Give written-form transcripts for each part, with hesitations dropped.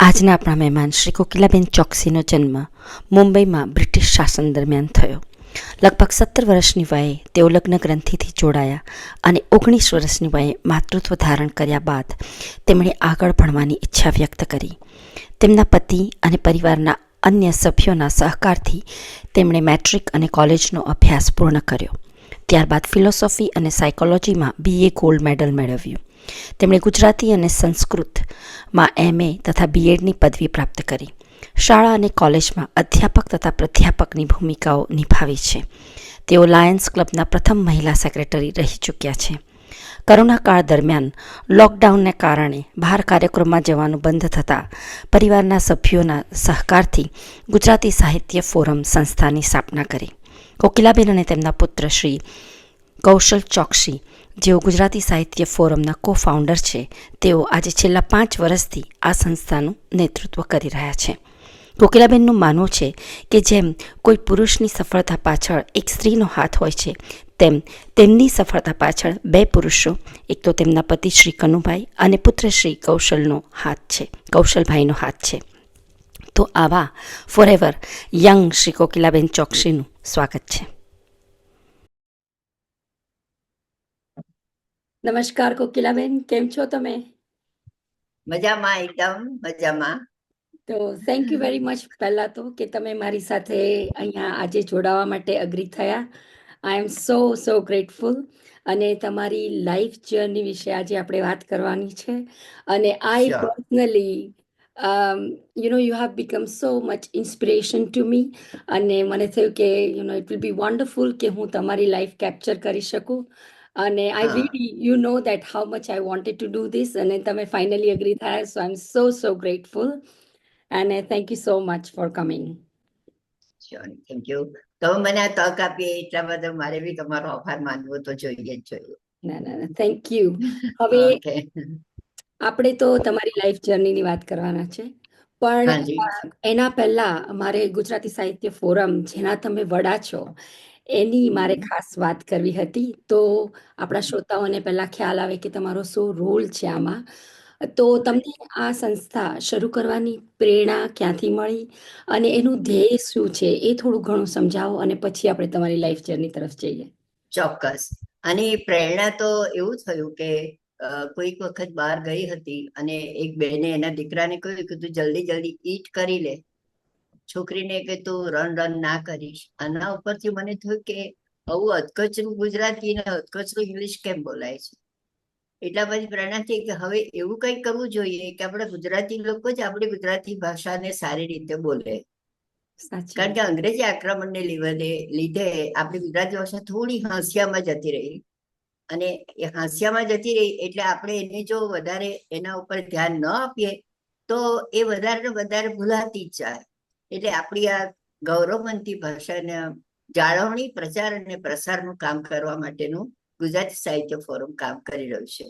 આજના આપણા મહેમાન શ્રી કોકિલાબેન ચોકસીનો જન્મ મુંબઈમાં બ્રિટિશ શાસન દરમિયાન થયો. લગભગ 17 વર્ષની વયે તેઓ લગ્ન ગ્રંથિથી જોડાયા અને 19 વર્ષની વયે માતૃત્વ ધારણ કર્યા બાદ તેમણે આગળ ભણવાની ઈચ્છા વ્યક્ત કરી. તેમના પતિ અને પરિવારના અન્ય સભ્યોના સહકારથી તેમણે મેટ્રિક અને કોલેજનો અભ્યાસ પૂર્ણ કર્યો. ત્યારબાદ ફિલોસોફી અને સાયકોલોજીમાં BA ગોલ્ડ મેડલ મેળવ્યું. તેમણે ગુજરાતી અને સંસ્કૃતમાં MA તથા BEdની પદવી પ્રાપ્ત કરી. શાળા અને કોલેજમાં અધ્યાપક તથા પ્રાધ્યાપકની ભૂમિકાઓ નિભાવી છે. તેઓ લાયન્સ ક્લબના પ્રથમ મહિલા સેક્રેટરી રહી ચૂક્યા છે. કરોનાકાળ દરમિયાન લોકડાઉનને કારણે બહાર કાર્યક્રમમાં જવાનું બંધ થતાં પરિવારના સભ્યોના સહકારથી ગુજરાતી સાહિત્ય ફોરમ સંસ્થાની સ્થાપના કરી. કોકિલાબેન અને તેમના પુત્ર શ્રી કૌશલ ચોકસી, જેઓ ગુજરાતી સાહિત્ય ફોરમના કો-ફાઉન્ડર છે, તેઓ આજે છેલ્લા 5 વર્ષથી આ સંસ્થાનું નેતૃત્વ કરી રહ્યા છે. કોકિલાબેનનું માનવું છે કે જેમ કોઈ પુરુષની સફળતા પાછળ એક સ્ત્રીનો હાથ હોય છે, તેમ તેમની સફળતા પાછળ 2 પુરુષો, એક તો તેમના પતિ શ્રી કનુભાઈ અને પુત્ર શ્રી કૌશલભાઈનો હાથ છે. તો આવા ફોરએવર યંગ શ્રી કોકિલાબેન ચોકસીનું સ્વાગત છે. નમસ્કાર કોકિલાબેન, કેમ છો તમે? મજામાં, એકદમ મજામાં. તો થેન્ક યુ વેરી મચ પહેલા તો કે તમે મારી સાથે અહીંયા આજે જોડાવા માટે અગ્રી થયા. આઈ એમ સો ગ્રેટફુલ. અને તમારી લાઈફ જર્ની વિશે આજે આપણે વાત કરવાની છે. અને આઈ Sure. Personally you have become so much inspiration to me. અને મને થયું કે ઇટ વિલ બી વન્ડરફુલ કે હું તમારી લાઈફ કેપ્ચર કરી શકું. અને I really know that how much I wanted to do this, અને તમે ફાઇનલી અગ્રી થયા. So I am so grateful. અને thank you so much for coming. Sure, thank you. તમે મને આ તક આપી એટલા બદલ મારે બી તમારો આભાર માનવો તો જોઈએ જ જોઈએ. ના, થેન્ક યુ. હવે Okay. આપણે તો તમારી લાઈફ જર્નીની વાત કરવાના છે, પણ હાજી. એના પહેલા મારે ગુજરાતી સાહિત્ય ફોરમ, જેના તમે વડા છો, એની મારે ખાસ વાત કરવી હતી. તો આપણા શ્રોતાઓને પહેલા ખ્યાલ આવે કે તમારો શું રોલ છે આમાં. તો તમને આ સંસ્થા શરૂ કરવાની પ્રેરણા ક્યાંથી મળી અને એનું ધ્યેય શું છે એ થોડું ઘણું સમજાવો, અને પછી આપણે તમારી લાઈફ જર્ની તરફ જઈએ. ચોક્કસ. અને પ્રેરણા તો એવું થયું કે કોઈક વખત બહાર ગઈ હતી અને એક બેને એના દીકરાને કહ્યું કે તું જલ્દી ઈટ કરી લે. છોકરીને કે તું રન ના કરીશ. આના ઉપરથી મને થયું કે આવું અધકચરું ગુજરાતી ને અધકચરું ઇંગ્લિશ કેમ બોલાય છે. એટલા પછી પ્રેરણા થઈ કે હવે એવું કંઈક કરવું જોઈએ કે આપણે ગુજરાતી લોકો જ આપણી ગુજરાતી ભાષાને સારી રીતે બોલે. કારણ કે અંગ્રેજી આક્રમણને લીધે આપણી ગુજરાતી ભાષા થોડી હાંસિયામાં જતી રહી, અને એ હાંસિયામાં જતી રહી એટલે આપણે એને જો વધારે એના ઉપર ધ્યાન ન આપીએ તો એ વધારે ભૂલાતી જ જાય. એટલે આપણી આ ગૌરવવંતી ભાષાને જાળવણી, પ્રચાર અને પ્રસારનું કામ કરવા માટેનું ગુજરાતી સાહિત્ય ફોરમ કામ કરી રહ્યું છે.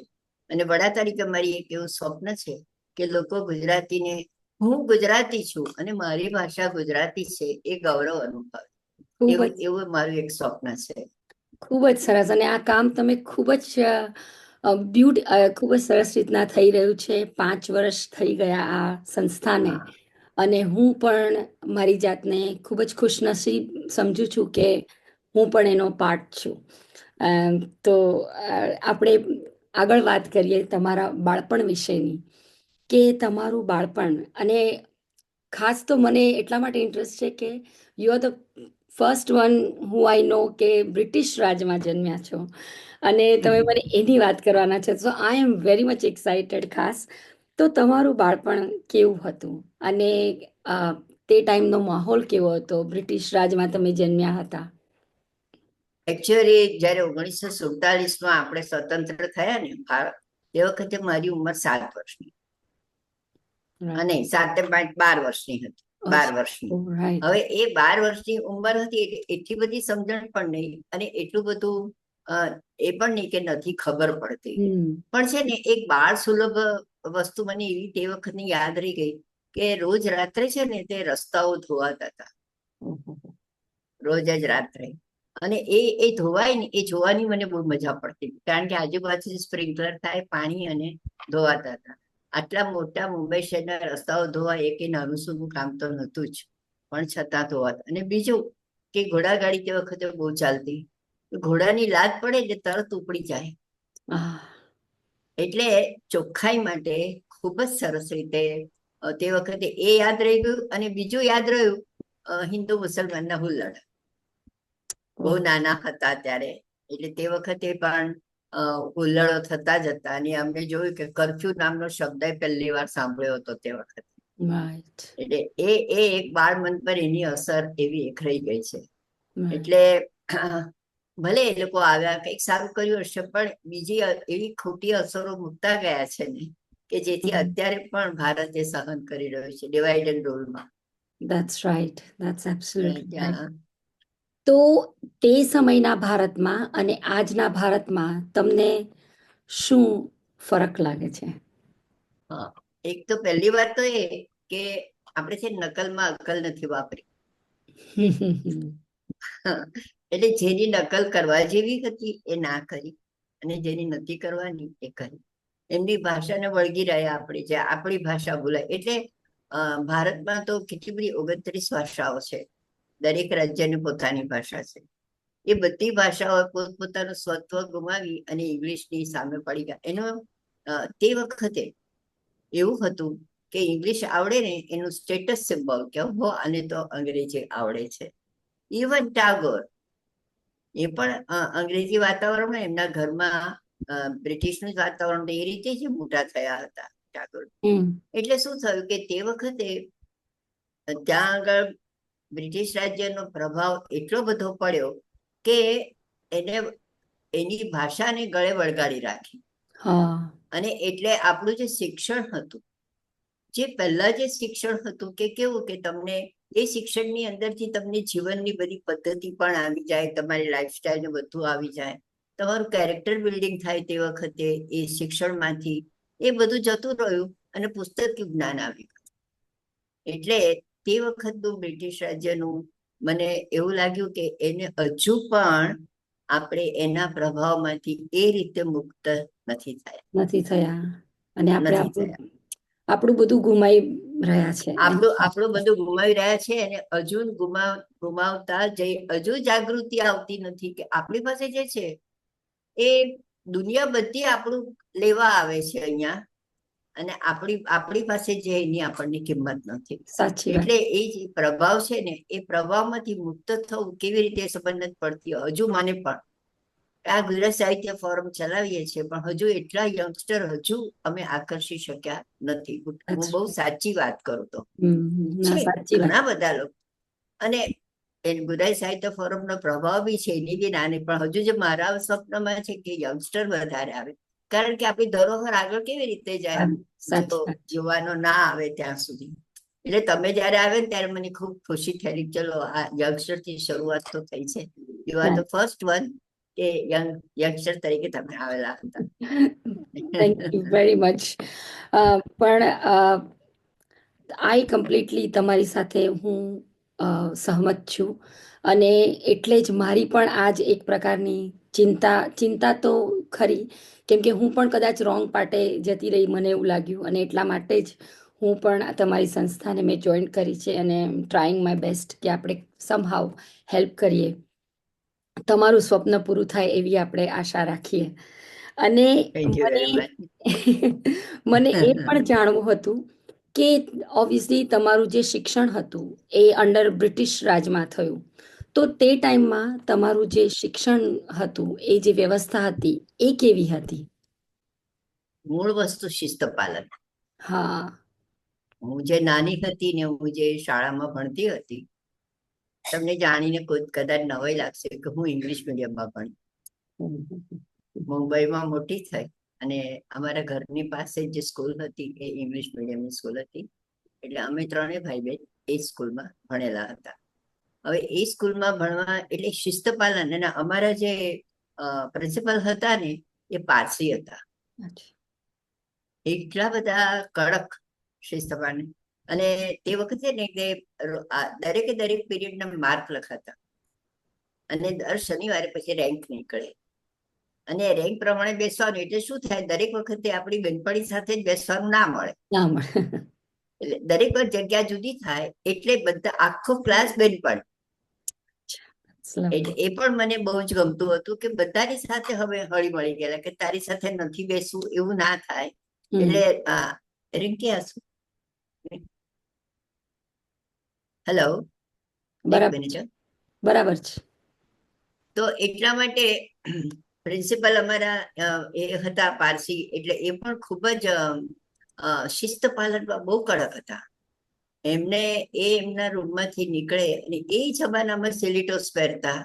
અને વડા તરીકે મારી એક એવું સ્વપ્ન છે કે લોકો ગુજરાતીને, હું ગુજરાતી છું અને મારી ભાષા ગુજરાતી છે, એ ગૌરવ અનુભવે. એવું મારું એક સ્વપ્ન છે. ખૂબ જ સરસ. અને આ કામ તમે ખૂબ જ સરસ રીતના થઈ રહ્યું છે. 5 વર્ષ થઈ ગયા આ સંસ્થાને. અને હું પણ મારી જાતને ખૂબ જ ખુશનસીબ સમજુ છું કે હું પણ એનો પાર્ટ છું. તો આપણે આગળ વાત કરીએ તમારા બાળપણ વિશેની, કે તમારું બાળપણ. અને ખાસ તો મને એટલા માટે ઇન્ટરેસ્ટ છે કે you are the first one who I know કે બ્રિટિશ રાજમાં જન્મ્યા છો, અને તમે મને એની વાત કરવાના છે. સો I am very much excited. ખાસ તો તમારું બાળપણ કેવું હતું અને તે ટાઈમનો માહોલ કેવો હતો? બ્રિટિશ રાજમાં તમે જન્મ્યા હતા. એકચ્યુઅલી જયારે 1947માં આપણે સ્વતંત્ર થયા ને ભારત, એ વખતે મારી ઉંમર 7 વર્ષની, અને 7 ને 5 12 વર્ષની હતી. 12 વર્ષની. હવે એ 12 વર્ષની ઉંમર હતી એટલે એટલી બધી સમજણ પણ નહીં, અને એટલું બધું એ પણ નહીં કે નથી ખબર પડતી. પણ છે ને, એક બાળ સુલભ વસ્તુ મને એવી તે વખતની યાદ રહી ગઈ કે રોજ રાત્રે છે ને તે રસ્તાઓ ધોવાતા હતા, રોજ જ રાત્રે. અને એ ધોવાય ને એ જોવાની મને બહુ મજા પડતી, કારણ કે આજુબાજુ સ્પ્રિંકલર થાય, પાણી અને ધોવાતા હતા. આટલા મોટા મુંબઈ શહેરના રસ્તાઓ ધોવા એ કે નાનું સૂનું કામ તો નહોતું જ, પણ છતાં ધોવા. અને બીજું કે ઘોડાગાડી તે વખતે બહુ ચાલતી, ઘોડાની લાત પડે એટલે તરત ઉપડી જાય. આહ, એટલે ચોખ્ખાઈ માટે ખૂબ જ સરસ રીતે તે વખતે એ યાદ રહી ગયું. અને બીજું યાદ રહ્યું, હિન્દુ મુસલમાનના હુલ્લડ. બહુ ઓહ, નાના હતા ત્યારે, એટલે તે વખતે પણ હુલ્લડો થતા જ હતા. અને અમને જોયું કે કરફ્યુ નામનો શબ્દ પહેલી વાર સાંભળ્યો હતો તે વખતે. right, એટલે એ એક બાળ મન પર એની અસર એવી એક રહી ગઈ છે. right. એટલે ભલે એ લોકો આવ્યા, કંઈક સારું કર્યું હશે, પણ બીજી એવી ખોટી અસરો મૂકતા ગયા છે ને, કે જેથી અત્યારે પણ ભારત એ સહન કરી રહ્યું છે ડિવાઇડ એન્ડ રૂલમાં. That's right. That's absolutely right. ત્યાં તો તે સમયના ભારતમાં અને આજના ભારતમાં તમને શું ફરક લાગે છે? હા, એક તો પહેલી વાત તો એ કે આપણે છે નકલમાં અક્કલ નથી વાપરી. એટલે જેની નકલ કરવા જેવી હતી એ ના કરી, અને જેની નથી કરવાની એ કરી. એમની ભાષાને વળગી રહ્યા આપણે, જે આપણી ભાષા બોલાય. એટલે ભારતમાં તો કેટલી બધી 29 ભાષાઓ છે, દરેક રાજ્યની પોતાની ભાષા છે. એ બધી ભાષાઓ પોતપોતાનું સ્વત્વ ગુમાવી અને ઇંગ્લિશની સામે પડી ગયા. એનો તે વખતે એવું હતું કે ઇંગ્લિશ આવડે ને એનું સ્ટેટસ સિમ્બોલ કે હો આને તો અંગ્રેજી આવડે છે. ઇવન ટાગોર એ પણ અંગ્રેજી વાતાવરણમાં, એમના ઘરમાં બ્રિટિશનું વાતાવરણ, એ રીતે જ મોટા થયા હતા ટાગોર. એટલે શું થયું કે તે વખતે ત્યાં આગળ બ્રિટિશ રાજ્યનો પ્રભાવ એટલો બધો પડ્યો કે એને એની ભાષાને ગળે વળગાડી રાખી. હા, અને એટલે આપણું જે શિક્ષણ હતું, જે પહેલા જે શિક્ષણ હતું કે કેવું કે તમને એ શિક્ષણની અંદરથી તમને જીવનની બધી પદ્ધતિ પણ આવી જાય, તમારી લાઈફસ્ટાઈલ ને બધું આવી જાય, તમારું કેરેક્ટર બિલ્ડિંગ થાય તે વખતે એ શિક્ષણમાંથી. એ બધું જતું રહ્યું અને પુસ્તકીય જ્ઞાન આવી ગયું. એટલે તે વખતનું બ્રિટિશ રાજ્યનું મને એવું લાગ્યું કે એને હજુ પણ આપણે એના પ્રભાવમાંથી એ રીતે મુક્ત નથી થયા. નથી થયા. અને આપણે નથી આપણું થયા. આપણું બધું ગુમાઈ રહ્યા છે. આપણું બધું ગુમાવી રહ્યા છે, અને હજુ ગુમાવતા જઈ, હજુ જાગૃતિ આવતી નથી કે આપણી પાસે જે છે એ દુનિયા બધી આપણું લેવા આવે છે અહીંયા, અને આપણી પાસે જે એની આપણને કિંમત નથી. સાચી વાત. એટલે એ જે પ્રભાવ છે ને, એ પ્રભાવમાંથી મુક્ત થવું કેવી રીતે સંબંધ પડતી હજુ મને પણ. આ ગુજરાત સાહિત્ય ફોરમ ચલાવીએ છીએ, પણ હજુ એટલા યંગસ્ટર હજુ અમે આકર્ષી શક્યા નથી. હું બહુ સાચી વાત કરું તો ના, છે સાચી વાત. ઘણા બધા લોકો, અને ગુજરાત સાહિત્ય ફોરમનો પ્રભાવ બી છે, એની બી નાની, પણ હજુ જે મારા સ્વપ્નમાં છે કે યંગસ્ટર વધારે આવે. કારણ કે આપણી ધરોહર આગળ કેવી રીતે જાય જો સાચી વાત. યુવાનો ના આવે ત્યાં સુધી. એટલે તમે જયારે આવે ને ત્યારે મને ખૂબ ખુશી થયેલી, ચલો આ યંગસ્ટર થી શરૂઆત તો થઈ છે. You are the first one કે યંગસ્ટર તરીકે તમે આવેલા હતા. Thank you very much. પણ આઈ કમ્પ્લીટલી તમારી સાથે હું સહમત છું. અને એટલે જ મારી પણ આજ એક પ્રકારની ચિંતા તો ખરી, કેમ કે હું પણ કદાચ રોંગ પાટે જતી રહી, મને એવું લાગ્યું. અને એટલા માટે જ હું પણ તમારી સંસ્થાને મેં જોઈન કરી છે, અને ટ્રાઈંગ માય બેસ્ટ કે આપણે સમહાવ હેલ્પ કરીએ, તમારું સ્વપ્ન પૂરું થાય એવી આપણે આશા રાખીએ. અને થેન્ક યુ વેરી મચ. મને એ પણ જાણવું હતું કે ઓબ્વિયસલી તમારું જે શિક્ષણ હતું એ અંડર બ્રિટિશ રાજમાં થયું, તો તે ટાઈમમાં તમારું જે શિક્ષણ હતું, એ જે વ્યવસ્થા હતી એ કેવી હતી? મૂળ વસ્તુ શિસ્ત પાલન. હા. હું જે નાની હતી ને, હું જે શાળામાં ભણતી હતી, તમને જાણીને કોઈ કદાચ નવાઈ લાગશે કે હું ઇંગ્લિશ મીડિયમમાં ભણી. મુંબઈમાં મોટી થઈ, અને અમારા ઘરની પાસે જે સ્કૂલ હતી એ ઇંગ્લિશ મીડિયમની સ્કૂલ હતી. એટલે અમે ત્રણેય ભાઈ બહેન એ સ્કૂલમાં ભણેલા હતા. હવે એ સ્કૂલમાં ભણવા એટલે શિસ્ત પાલન, અને અમારા જે પ્રિન્સિપલ હતા ને એ પારસી હતા. એટલા બધા કડક શિસ્ત પાલન. અને તે વખતે ને કે દરેકે દરેક પીરિયડના માર્ક લખાતા, અને દર શનિવારે પછી રેન્ક નીકળે. અને રેન્ક પ્રમાણે બેસવાનું એટલે શું થાય, દરેક વખતે આપણી બેનપણી સાથે જ બેસવાનું ના મળે. ના મળે. એટલે દરેક વાર જગ્યા જુદી થાય, એટલે બધા આખો ક્લાસ બેનપણી. એટલે એ પણ મને બહુ જ ગમતું હતું કે બધાની સાથે હવે હળી મળી ગયેલા, કે તારી સાથે નથી બેસવું એવું ના થાય. એટલે રિંકી આ શું, હેલો, એક બરાબર મિનિટ. છે, બરાબર છે. તો એટલા માટે પ્રિન્સિપલ અમારા એ હતા પારસી, એટલે એ પણ ખૂબ જ શિસ્ત પાલનમાં બહુ કડક હતા. એમને એ એમના રૂમમાંથી નીકળે અને એ જમાનામાં સિલિટોસ પહેરતા,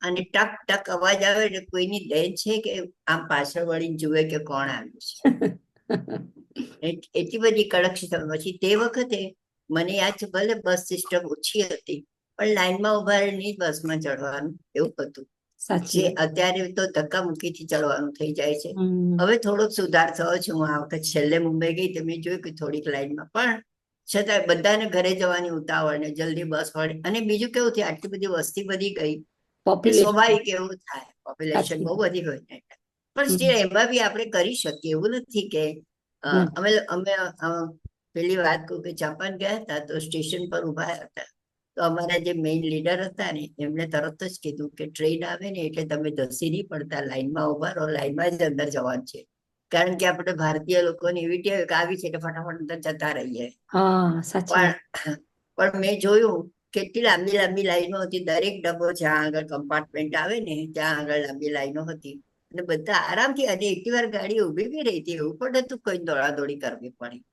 અને ટક ટક અવાજ આવે એટલે કોઈની દેન છે કે આમ પાછળ વળીને જુએ કે કોણ આવ્યું છે. એટલી બધી કડક શિસ્ત. પછી તે વખતે મને યાદ છે, ભલે બસ સિસ્ટમ ઓછી હતી, પણ લાઈનમાં ઉભા રહીને બસમાં ચડવાનું એવું હતું. સાચી જે વાત. અત્યારે તો ધક્કામુક્કીથી ચડવાનું થઈ જાય છે. હમ. હવે થોડોક સુધાર થયો છે. હું આ વખત છેલ્લે મુંબઈ ગઈ તો મેં જોયું કે થોડીક લાઈનમાં, પણ છતાં બધાને ઘરે જવાની ઉતાવળ ને જલ્દી બસ મળે. અને બીજું કેવું થયું, આટલી બધી વસ્તી વધી ગઈ, પોપ્યુલેશન. સ્વાભાવિક એવું થાય, પોપ્યુલેશન સાચી બહુ વાત. વધી હોય ને એટલે. પણ હમ. સ્ટીલ એમાં બી આપણે કરી શકીએ એવું નથી કે નથી. અમે અમે પેલી વાત કહું કે જાપાન ગયા હતા તો સ્ટેશન પર ઉભા હતા, તો અમારા જે મેઇન લીડર હતા ને એમણે તરત જ કીધું કે ટ્રેન આવે ને એટલે તમે ધસી નહીં પડતા, લાઈનમાં ઉભા રહો, લાઈનમાં જ અંદર જવાનું છે. કારણ કે આપણે ભારતીય લોકોની એવી ટેવ કે આવી છે કે ફટાફટ અંદર જતા રહીએ. હા, સાચી વાત. પણ મેં જોયું કેટલી લાંબી લાંબી લાઈનો હતી. દરેક ડબ્બો જ્યાં આગળ કમ્પાર્ટમેન્ટ આવે ને ત્યાં આગળ લાંબી લાઈનો હતી, અને બધા આરામથી, અને એટલી વાર ગાડી ઉભી બી રહી હતી, એવું પણ નતું કોઈ દોડાદોડી કરવી પડી.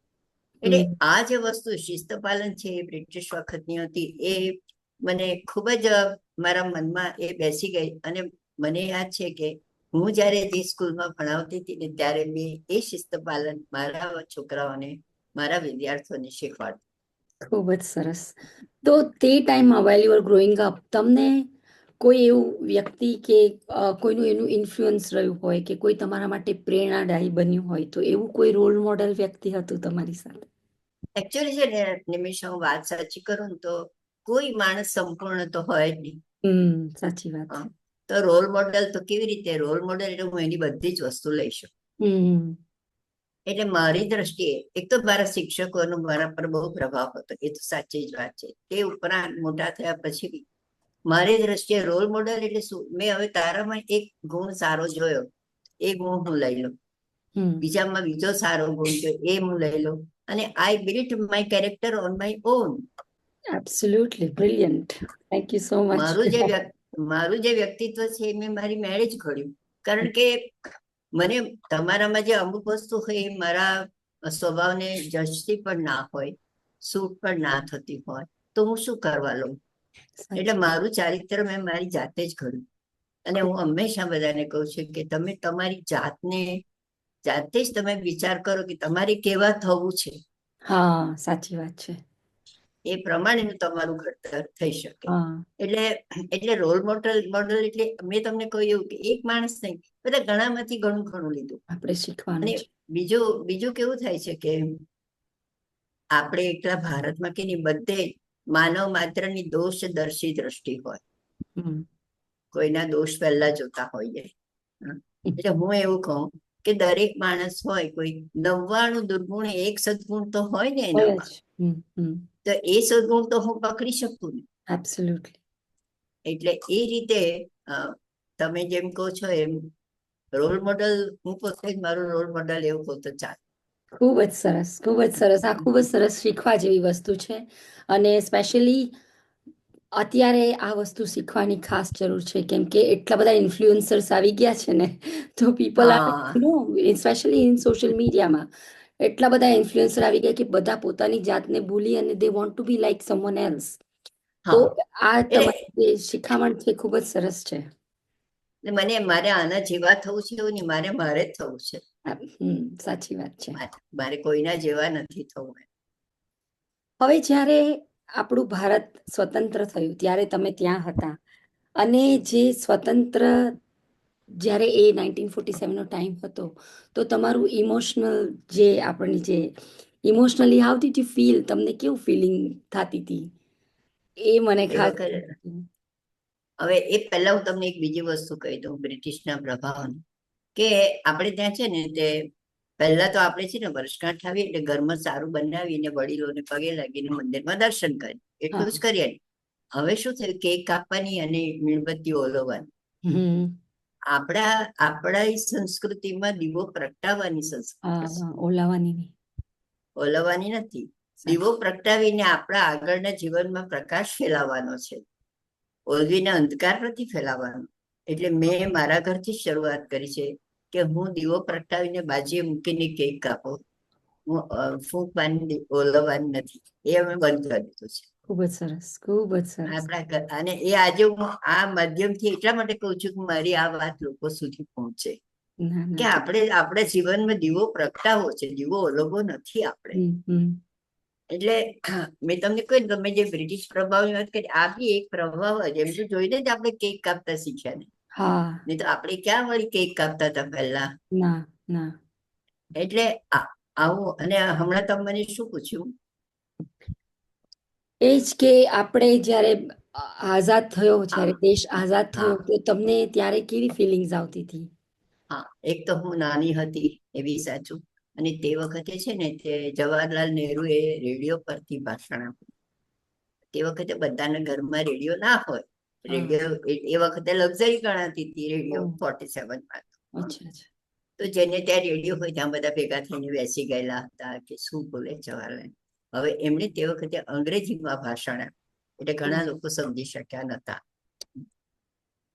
એટલે હમ. આ જે વસ્તુ શિસ્ત પાલન છે એ બ્રિટિશ વખતની હતી, એ મને ખૂબ જ મારા મનમાં એ બેસી ગઈ. અને મને યાદ છે કે હું જયારે જે સ્કૂલમાં ભણાવતી હતી ને ત્યારે મેં એ શિસ્ત પાલન મારા છોકરાઓને, મારા વિદ્યાર્થીઓને શીખવાડ્યું. ખૂબ જ સરસ. તો તે ટાઈમમાં વેલ યુ આર ગ્રોઈંગ અપ, તમને કોઈ એવું વ્યક્તિ કે કોઈનું એનું ઇન્ફ્લુઅન્સ રહ્યું હોય કે કોઈ તમારા માટે પ્રેરણાદાયી બન્યું હોય, તો એવું કોઈ રોલ મોડેલ વ્યક્તિ હતું તમારી સાથે? એકચ્યુઅલી છે ને નિમિષ, હું વાત સાચી કરું ને તો કોઈ માણસ સંપૂર્ણ તો હોય જ નહીં. સાચી વાત. તો રોલ મોડેલ તો કેવી રીતે, રોલ મોડેલ એટલે હું એની બધી જ વસ્તુ લઈ શકું. એટલે મારી દ્રષ્ટિએ એક તો મારા શિક્ષકોનો મારા પર બહુ પ્રભાવ હતો, એ તો સાચી જ વાત છે. તે ઉપરાંત મોટા થયા પછી બી મારી દ્રષ્ટિએ રોલ મોડેલ એટલે શું, મેં હવે તારામાં એક ગુણ સારો જોયો, એ ગુણ હું લઈ લઉં. બીજામાં બીજો સારો ગુણ છે એ હું લઈ લઉં, અને I built my character on my own. Absolutely brilliant. Thank you so much. મારું જે વ્યક્તિત્વ છે એ મેં મારી મેળે જ ઘડ્યું. કારણ કે મને તમારામાં જે અમુક વસ્તુ હોય એ મારા સ્વભાવને જચતી પણ ના હોય, સૂટ પણ ના થતી હોય, તો હું શું કરવા લઉં. એટલે મારું ચારિત્ર મેં મારી જાતે જ ઘડ્યું. અને હું હંમેશા બધાને કહું છું કે તમે તમારી જાતને જાતે જ તમે વિચાર કરો કે તમારે કેવા થવું છે. હા, સાચી વાત છે. એ પ્રમાણેનું તમારું ઘડતર થઈ શકે. હા. એટલે રોલ મોડલ એટલે મેં તમને કહ્યું એવું કે એક માણસ નહીં, બધા ઘણામાંથી ઘણું ઘણું લીધું. આપણે શીખવાનું અને છે. બીજું કેવું થાય છે કે આપણે એકલા ભારતમાં કે નહીં, બધે માનવ માત્રની દોષદર્શી દ્રષ્ટિ હોય, કોઈના દોષ પહેલા જોતા હોઈએ. એટલે હું એવું કહું કે દરેક માણસ હોય, કોઈ 99 દુર્ગુણ એક સદગુણ તો હોય ને એનામાં, તો એ સદગુણ તો હું પકડી શકું ને. એબ્સોલ્યુટલી. એટલે એ રીતે તમે જેમ કહો છો એમ રોલ મોડલ, હું પોતે જ મારું રોલ મોડલ એવું કહું તો ચાલે. ખૂબ જ સરસ, ખૂબ જ સરસ. આ ખૂબ જ સરસ શીખવા જેવી વસ્તુ છે. અને સ્પેશિયલી અત્યારે આ વસ્તુ શીખવાની ખાસ જરૂર છે, કેમ કે એટલા બધા ઇન્ફ્લુએન્સર્સ આવી ગયા છે ને, તો people are no specially in social મીડિયામાં એટલા બધા ઇન્ફ્લુએન્સર આવી ગયા કે બધા પોતાની જાતને ભૂલી અને they want to be like someone else. તો આ તમારી જે શિખામણ છે ખૂબ જ સરસ છે. મને મારે આના જેવા થવું છે એવું નહીં, મારે જ થવું છે. સાચી વાત છે. મારે કોઈના જેવા નથી થવું. હવે જ્યારે આપણું ભારત સ્વતંત્ર થયું ત્યારે તમે ત્યાં હતા, અને જે સ્વતંત્ર જ્યારે એ 1947નો ટાઈમ હતો, તો તમારું ઇમોશનલ જે આપણી જે emotionally how did you feel, તમને કેવું ફિલિંગ થતી હતી એ મને ખાસ. હવે એ પહેલા હું તમને એક બીજી વસ્તુ કહી દઉં બ્રિટિશના પ્રભાવની, કે આપણે ત્યાં છે ને તે પહેલા તો આપણે છે ને વર્ષગાંઠ આવી એટલે ઘરમાં સારું બનાવીને વડીલોને પગે લાગીને મંદિરમાં દર્શન કરી, એટલું જ હા. કરીએ. હવે શું થયું, કેક કાપવાની અને મીણબત્તી ઓલવવાની. હમ. આપણા સંસ્કૃતિમાં દીવો પ્રગટાવવાની સંસ્કૃતિ હા, છે, હા, ઓલાવાની નહીં. ઓલવવાની નથી. દીવો સાચું. પ્રગટાવીને આપણા આગળના જીવનમાં પ્રકાશ ફેલાવવાનો છે, ઓલવીને અંધકાર નથી ફેલાવવાનો. એટલે મેં મારા ઘરથી જ શરૂઆત કરી છે કે હું દીવો પ્રગટાવીને બાજીએ મૂકીને કેક કાપો, હું ફૂંક બાંધી ઓલવવાની નથી. એ અમે બંધ કરી દીધું છે ખૂબ જ સરસ, ખૂબ જ સરસ. અને એ આજે હું આ માધ્યમથી એટલા માટે કહું છું કે મારી આ વાત લોકો સુધી પહોંચે, ના, કે ના, તો આપણે આપણા જીવનમાં દીવો પ્રગટાવવો છે, દીવો ઓલવવો નથી આપણે. એટલે મેં તમને કહ્યું, તમે જે બ્રિટિશ પ્રભાવની વાત કરી, આ બી એક પ્રભાવ જ, એમ તો જોઈને જ આપણે કેક કાપતા શીખ્યા ને. હા. નહીં તો આપણે ક્યાં વળી કેક કાપતા હતા પહેલા. ના, ના. એટલે આવું. અને હમણાં તમે મને શું પૂછ્યું? એ જ કે આપણે જ્યારે આઝાદ થયો, જ્યારે હા, દેશ આઝાદ થયો, હા, તો તમને ત્યારે કેવી ફિલિંગ્સ આવતી હતી? હા. એક તો હું નાની હતી એવી સાચું. અને તે વખતે છે ને તે જવાહરલાલ નહેરુએ રેડિયો પરથી ભાષણ આપ્યું. તે વખતે બધાના ઘરમાં રેડિયો ના હોય. હા. રેડિયો એ વખતે લક્ઝરી ગણાતી હતી રેડિયો, ઓહ, 47માં. અચ્છા, અચ્છા. તો જેને ત્યાં રેડિયો હોય ત્યાં બધા ભેગા થઈને બેસી ગયેલા હતા કે શું બોલે જવાહરલાલ. હવે એમણે તે વખતે અંગ્રેજીમાં ભાષણ આપ્યું, એટલે ઘણા લોકો સમજી શક્યા નતા.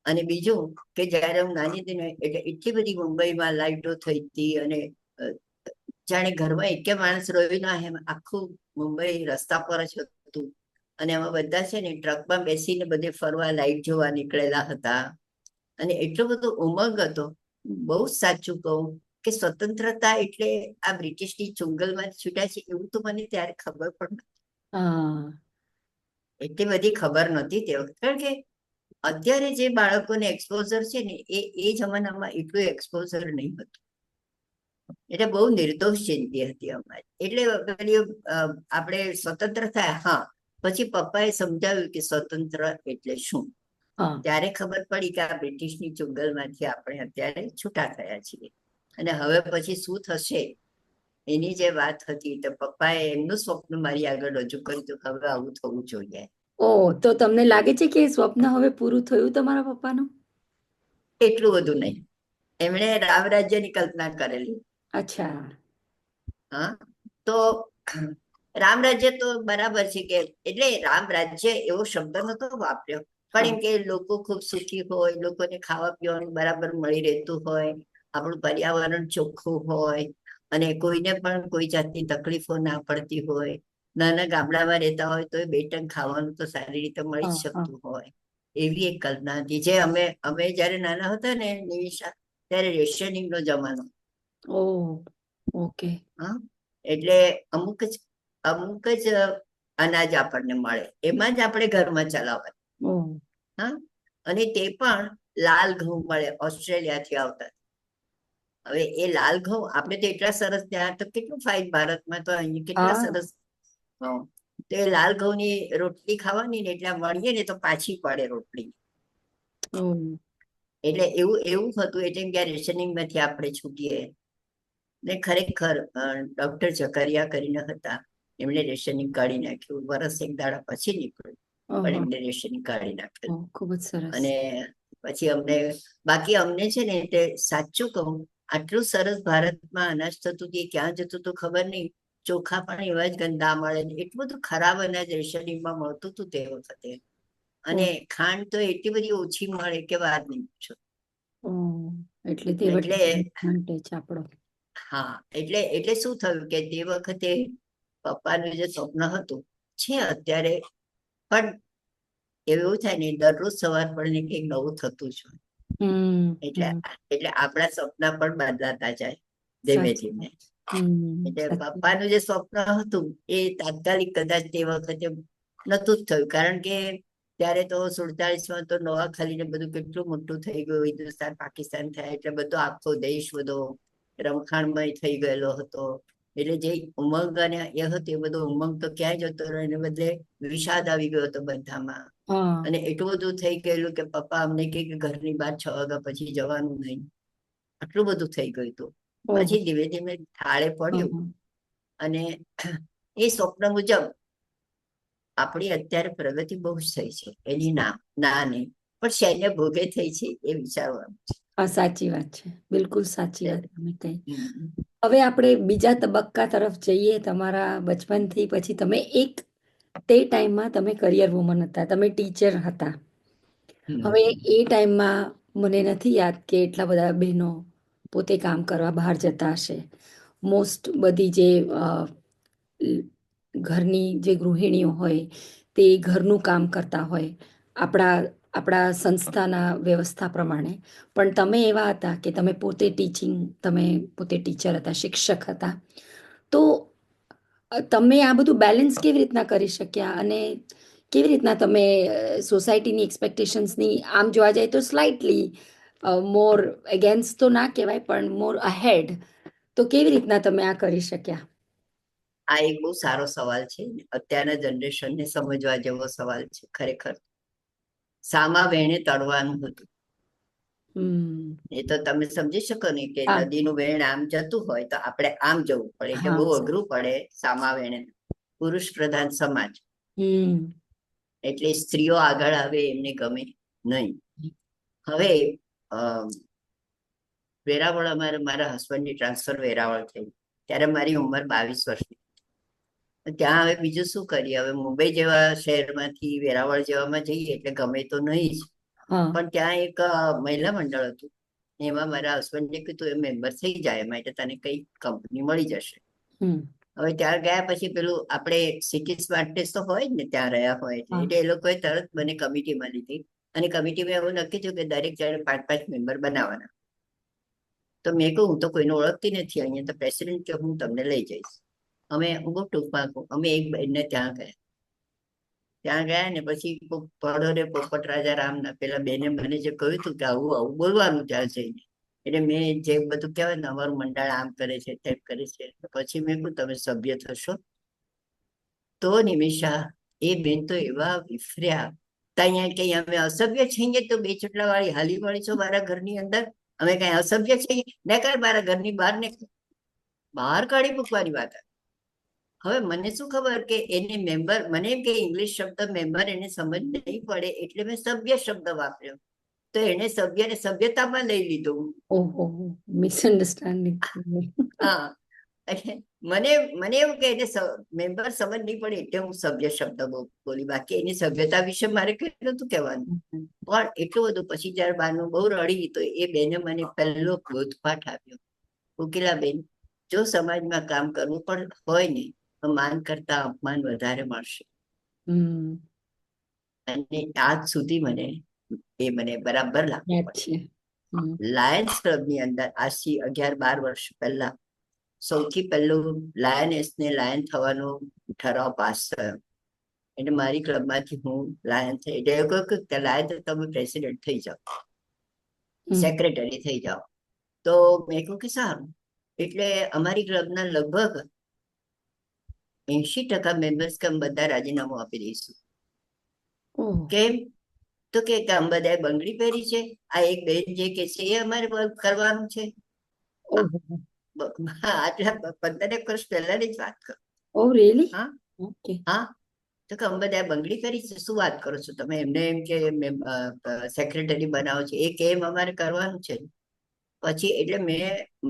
અને બીજું કે જયારે હું નાની હતી ને એટલે એટલી બધી મુંબઈમાં લાઈટો થઈ હતી, અને જાણે ઘરમાં એક માણસ રહ્યો ના એમ આખું મુંબઈ રસ્તા પર જ હતું. અને એમાં બધા છે ને ટ્રકમાં બેસીને બધે ફરવા લાઈટ જોવા નીકળેલા હતા. અને એટલો બધો ઉમંગ હતો. બહુ જ સાચું કહું કે સ્વતંત્રતા એટલે આ બ્રિટિશની ચુંગલમાં છૂટ્યા છે એવું તો મને ત્યારે ખબર પણ નથી. હા. એટલી બધી ખબર નહોતી તે વખતે. કારણ કે અત્યારે જે બાળકોને એક્સપોઝર છે ને એ જમાનામાં એટલું એક્સપોઝર નહીં હતું. એટલે બહુ નિર્દોષ જિંદગી હતી અમારી. એટલે પેલી આપણે સ્વતંત્ર થયા, હા, પછી પપ્પાએ સમજાવ્યું કે સ્વતંત્ર એટલે શું. હા. ત્યારે ખબર પડી કે આ બ્રિટિશની ચુંગલમાંથી આપણે અત્યારે છૂટા થયા છીએ. અને હવે પછી શું થશે એની જે વાત હતી, તો પપ્પાએ એમનું સ્વપ્ન મારી આગળ રજૂ કર્યું હતું કે હવે આવું થવું જોઈએ. ઓહ, તો તમને લાગે છે કે એ સ્વપ્ન હવે પૂરું થયું તમારા પપ્પાનું? એટલું બધું નહીં. એમણે રામ રાજ્યની કલ્પના કરેલી. અચ્છા. હા, તો રામ રાજ્ય તો બરાબર છે કે, એટલે રામ રાજ્ય એવો શબ્દ નતો વાપર્યો, પણ હા. એમ કે લોકો ખૂબ સુખી હોય, લોકોને ખાવા પીવાનું બરાબર મળી રહેતું હોય, આપણું પર્યાવરણ ચોખ્ખું હોય, અને કોઈને પણ કોઈ જાતની તકલીફો ના પડતી હોય. નાના ગામડામાં રહેતા હોય તો બે ટંક ખાવાનું તો સારી રીતે મળી જ હા, હા. શકતું હોય. એવી એક કલ્પના હતી જે અમે જયારે નાના હતા ને નિમિષા, ત્યારે રેશનિંગ નો જમાનો. ઓહ, ઓકે. હા, એટલે અમુક જ અનાજ આપણને મળે, એમાં જ આપણે ઘરમાં ચલાવવાનું. ઓહ. હા, અને તે પણ લાલ ઘઉં મળે ઓસ્ટ્રેલિયાથી આવતા. હવે એ લાલ ઘઉં આપણે તો એટલા સરસ, ત્યાં તો કેટલું ફાઇન ભારતમાં તો અહીં કેટલા હા. સરસ ઘઉં. તો એ લાલ ઘઉંની રોટલી ખાવાની ને એટલે મળીએ ને તો પાછી પડે રોટલી. ઓહ. એટલે એવું એવું હતું. એટલે ત્યાં રેશનિંગ માંથી આપણે છૂટીએ. ને ખરેખર ડોક્ટર ઝકરિયા કરીને હતા, એમણે રેશનિંગ કાઢી નાખ્યું. વરસ એક દાડા પછી નીકળ્યું, પણ ઓહો. એમને રેશનિંગ કાઢી નાખ્યું. ઓહ, ખૂબ જ સરસ. અને પછી બાકી અમને છે ને તે સાચું કહું, આટલું સરસ ભારતમાં અનાજ થતું કે ક્યાં જતું તો ખબર નહીં. ચોખા પણ એવા જ ગંદા મળે, એટલું બધું ખરાબ અનાજ રેશનિંગમાં મળતું હતું તે વખતે. અને ઓહ. ખાંડ તો એટલી બધી ઓછી મળે કે વાત નહીં પૂછો. ઓહ, એટલે તે એટલે માટે જ આપણો. હા, એટલે શું થયું કે તે વખતે પપ્પાનું જે સ્વપ્ન હતું છે અત્યારે પણ, એવું થાય ને દરરોજ સવાર પડે કંઈક નવું થતું જ હોય. હમ. એટલે એટલે આપણા સપના પણ બદલાતા જાય ધીમે સાચી ધીમે. વાત. હમ, એટલે સાચી વાત. પપ્પાનું જે સ્વપ્ન હતું એ તાત્કાલિક કદાચ તે વખતે નતું જ થયું. કારણ કે ત્યારે તો 47માં તો નવાખાલી ને બધું કેટલું મોટું થઈ ગયું, હિન્દુસ્તાન પાકિસ્તાન થયા એટલે બધો આખો દેશ બધો રમખાણમય થઈ ગયેલો હતો. એટલે જે ઉમંગ અને એ હતો એ બધો ઉમંગ તો ક્યાંય જતો રહ્યો, એને બદલે વિષાદ આવી ગયો હતો બધામાં. હા. અને એટલું બધું થઈ ગયેલું કે પપ્પા અમને કહે કે ઘરની બહાર 6 વાગ્યા પછી જવાનું નહીં. આટલું બધું થઈ ગયું હતું. ઓહો. પછી ધીમે ધીમે થાળે પડ્યું હમ. અને એ સ્વપ્ન મુજબ આપણી અત્યારે પ્રગતિ બહુ જ થઈ છે. એની ના નહીં, પણ શૈન્ય ભોગે થઈ છે એ વિચારવાનું હા, સાચી વાત છે, બિલકુલ સાચી છે. વાત તમે કહી. હમ. હવે આપણે બીજા તબક્કા તરફ જઈએ. તમારા બચપનથી પછી તમે તે ટાઈમમાં તમે કરિયર વુમન હતા, તમે ટીચર હતા. હવે હમ. એ ટાઈમમાં મને નથી યાદ કે એટલા બધા બહેનો પોતે કામ કરવા બહાર જતા હશે. મોસ્ટ બધી જે ઘરની જે ગૃહિણીઓ હોય તે ઘરનું કામ કરતા હોય આપણા આપણા સંસ્થાના વ્યવસ્થા પ્રમાણે. પણ તમે એવા હતા કે તમે પોતે ટીચર હતા, શિક્ષક હતા. તો તમે આ બધું બેલેન્સ કેવી રીતના કરી શક્યા અને કેવી રીતના તમે સોસાયટીની એક્સપેક્ટેશન્સની આમ જોવા જાય તો સ્લાઇટલી મોર અગેન્સ્ટ તો ના કહેવાય પણ મોર અહેડ, તો કેવી રીતના તમે આ કરી શક્યા? આ એક બહુ સારો સવાલ છે. અત્યારના જનરેશનને સમજવા જેવો સવાલ છે ખરેખર. સામા વેણે તળવાનું હતું. હમ. એ તો તમે સમજી શકો ને કે હા. નદીનું વેણ આમ જતું હોય તો આપણે આમ જવું પડે, એટલે હા, બહુ અઘરું પડે સામા વેણે. પુરુષ પ્રધાન સમાજ હમ. એટલે સ્ત્રીઓ આગળ આવે એમને ગમે નહીં. હવે વેરાવળ મારા હસબન્ડની ટ્રાન્સફર વેરાવળ થઈ ત્યારે મારી ઉંમર 22 વર્ષની. ત્યાં હવે બીજું શું કરીએ? હવે મુંબઈ જેવા શહેરમાંથી વેરાવળ જેવામાં જઈએ એટલે ગમે તો નહીં જ. હા. પણ ત્યાં એક મહિલા મંડળ હતું. એમાં મારા હસબન્ડે કીધું એ મેમ્બર થઈ જાય માટે તને કઈ કંપની મળી જશે. હમ. હવે ત્યાં ગયા પછી પેલું આપણે સિટી સ્માર્ટ ટેસ્ટ તો હોય જ ને, ત્યાં રહ્યા હોય હા. એટલે એ લોકોએ તરત મને કમિટીમાં લીધી. અને કમિટીમાં એવું નક્કી થયું કે દરેક જણે 5-5 મેમ્બર બનાવવાના. તો મેં કહું હું તો કોઈને ઓળખતી નથી, અહીંયા તો પ્રેસિડેન્ટ કે હું તમને લઈ જઈશ. અમે હું બહુ ટૂંકમાં કહું, અમે એક બહેનને ત્યાં ગયા ને પછી પડોરે પોપટ રાજા રામના પેલા બેને મને જે કહ્યું હતું કે આવું આવું બોલવાનું ત્યાં જઈને. એટલે મેં જે બધું કહેવાય ને અમારું મંડળ આમ કરે છે તેમ કરે છે, પછી મેં કહ્યું તમે સભ્ય થશો? તો નિમિષા એ બેન તો એવા વિફર્યા. ત્યાં કઈ અમે અસભ્ય છીએ તો 2 ચોટલા વાળી હાલી વાળી છો મારા ઘરની અંદર? અમે કઈ અસભ્ય છીએ? ને કર મારા ઘરની બહાર ને બહાર કાઢી મૂકવાની વાત. હવે મને શું ખબર કે એને મેમ્બર, મને એમ કે ઇંગ્લિશ શબ્દ મેમ્બર એને સમજ નહીં પડે એટલે મેં સભ્ય શબ્દ વાપર્યો. તો એને સભ્યને સભ્યતામાં લઈ લીધું. ઓહો, મિસઅન્ડરસ્ટેન્ડિંગ. હા, મને મને એવું કે એને મેમ્બર સમજ નહીં પડે એટલે હું સભ્ય શબ્દ બોલી, બાકી એની સભ્યતા વિશે મારે કેટલું નતું કહેવાનું. પણ એટલું બધું પછી જયારે બારનું બહુ રડી તો એ બેને મને પહેલો બોધપાઠ આપ્યો. કોકિલાબેન, જો સમાજમાં કામ કરવું પણ હોય ને તો માન કરતા અપમાન વધારે મળશે. અને આજ સુધી મને બરાબર લાગુ યાદ પડે. છે. લાયન્સ ક્લબની અંદર આજથી 11-12 વર્ષ પહેલા સૌથી પહેલું લાયનેસને લાયન થવાનો ઠરાવ પાસ થયો. એટલે મારી ક્લબમાંથી હું લાયન થઈ. એટલે એવું કહ્યું કે લાયન તો તમે પ્રેસિડેન્ટ થઈ જાઓ, સેક્રેટરી થઈ જાઓ. તો મેં કહ્યું કે સારું. એટલે અમારી ક્લબના લગભગ 80% મેમ્બર્સ કે અમે બધા રાજીનામું આપી દઈશું. કેમ? તો કે અમે બધાએ બંગડી પહેરી છે, આ એક બેન જે કે છે એ અમારે કરવાનું છે. આટલા 15 વર્ષ પહેલાની જ વાત કરું. ઓ રિયલી? હા ઓકે. હા. તો કે અમે બધાએ બંગડી કરી છે, શું વાત કરો છો તમે? એમને એમ કે સેક્રેટરી બનાવો છે, એ કેમ અમારે કરવાનું છે. પછી એટલે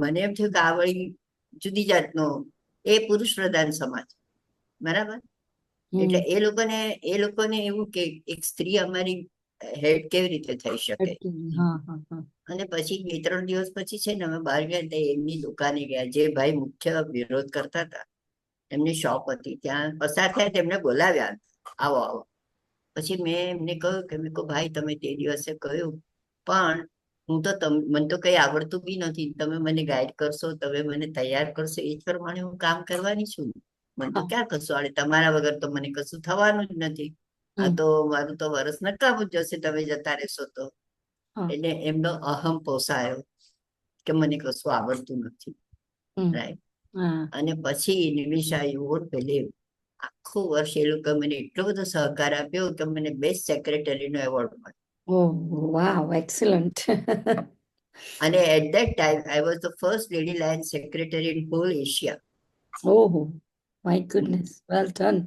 મને એમ થયું કે આ વળી જુદી જાતનો, એ પુરુષ પ્રધાન સમાજ, બરાબર. એટલે એ લોકોને એવું કે એક સ્ત્રી અમારી હેડ કેવી રીતે થઈ શકે. અને પછી 2-3 દિવસ પછી છે ને અમે બહાર ગયા તો એમની દુકાને ગયા. જે ભાઈ મુખ્ય વિરોધ કરતા હતા એમની શોપ હતી, ત્યાં પસાર થયા, તેમને બોલાવ્યા, આવો આવો. પછી મેં એમને કહ્યું કે મેં કહું ભાઈ તમે તે દિવસે કહ્યું પણ હું તો મને તો કઈ આવડતું બી નથી, તમે મને ગાઈડ કરશો, તમે મને તૈયાર કરશો, એ જ પ્રમાણે હું કામ કરવાની છું. મને તો ક્યાં કશું આવડે, તમારા વગર તો મને કશું થવાનું જ નથી. આ તો મારું તો વરસ નકામું જ જશે તમે જતા રહેશો તો. એટલે એમનો અહમ પોસાયો કે મને કશું આવડતું નથી, રાઈટ. હા. અને પછી નિમિષા યુ વોન્ટ બિલીવ, આખું વર્ષ એ લોકો મને એટલો બધો સહકાર આપ્યો કે મને બેસ્ટ સેક્રેટરીનો એવોર્ડ મળ્યો. Oh, wow, excellent. અને at that time I was the first lady Lions secretary in whole Asia. Oh, my goodness. Well done.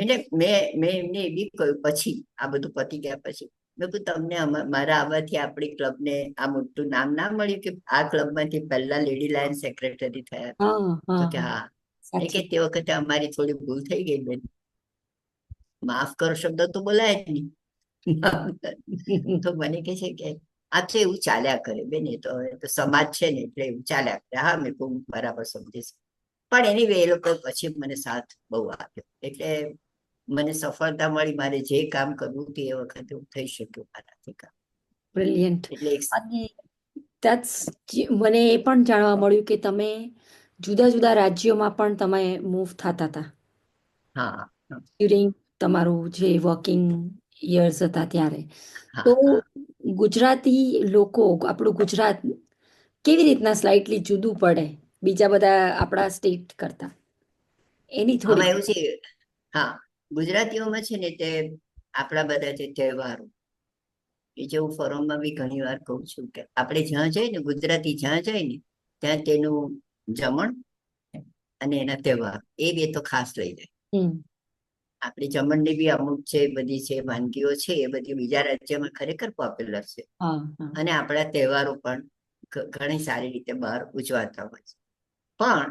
એટલે મેં એમને એ બી કહ્યું પછી, આ બધું પતી ગયા પછી, મેં કહ્યું તમને મારા આવવાથી આપણી ક્લબને આ મોટું નામ ના મળ્યું કે આ ક્લબમાંથી પહેલા લેડી લાયન સેક્રેટરી થયા? હા, તો કે હા, હા. એ કે સાચી. તે વખતે અમારી થોડી ભૂલ થઈ ગઈ બેન, માફ કરો શબ્દ તો બોલાય જ નહીં. તો મને કે છે કે આ તો એવું ચાલ્યા કરે બેન, એ તો હવે તો સમાજ છે ને એટલે એવું ચાલ્યા કરે. હા, મેં કહું બરાબર સમજીશ. પણ એની વે એ લોકો પછી મને સાથ બહુ આપ્યો, એટલે મને સફળતા મળી. મારે જે કામ કરવું હતું એ વખતે હું થઈ શક્યું મારાથી કામ. Brilliant. એટલે અને મને એ પણ જાણવા મળ્યું કે તમે જુદા જુદા રાજ્યોમાં પણ તમે મૂવ થતા હતા હા ડ્યુરિંગ તમારું જે વર્કિંગ યર્સ હતા ત્યારે. તો હા હા. ગુજરાતી લોકો, આપણું ગુજરાત કેવી રીતના સ્લાઇટલી જુદું પડે બીજા બધા આપણા સ્ટેટ કરતા, એની આમાં થોડી. એવું છે, હા, ગુજરાતીઓમાં છે ને તે આપણા બધા જે તહેવારો, એ જે હું ફોરમમાં બી ઘણી વાર કહું છું કે આપણે જ્યાં જઈએ ને, ગુજરાતી જ્યાં જાય ને ત્યાં તેનું જમણ અને એના તહેવાર એ બે તો ખાસ લઈ જાય. હમ. આપણી જમણની બી અમુક છે બધી છે વાનગીઓ છે, એ બધી બીજા રાજ્યમાં ખરેખર પોપ્યુલર છે. હા, હા. અને આપણા તહેવારો પણ ઘણી સારી રીતે બહાર ઉજવાતા હોય છે. પણ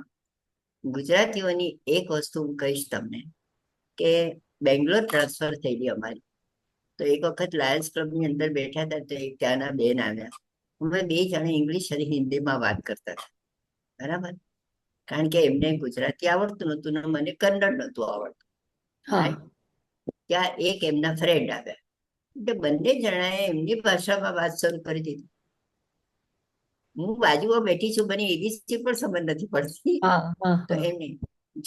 ગુજરાતીઓની એક વસ્તુ હું કહીશ તમને કે બેંગ્લોર ટ્રાન્સફર થઈ ગઈ અમારી. તો એક વખત લાયન્સ ક્લબની અંદર બેઠા હતા, તો એક ત્યાંના બેન આવ્યા. અમે બે જણા ઇંગ્લિશ અને હિન્દીમાં વાત કરતા હતા, બરાબર? કારણ કે એમને ગુજરાતી આવડતું નહોતું ને મને કન્નડ નહોતું આવડતું. હા. ત્યાં એક એમના ફ્રેન્ડ આવ્યા, એટલે બંને જણાએ એમની ભાષામાં વાત શરૂ કરી દીધી. હું બાજુમાં બેઠી છું, મને એબીસી પણ સમજ નથી પડતી. હા, હા, તો હા. એમને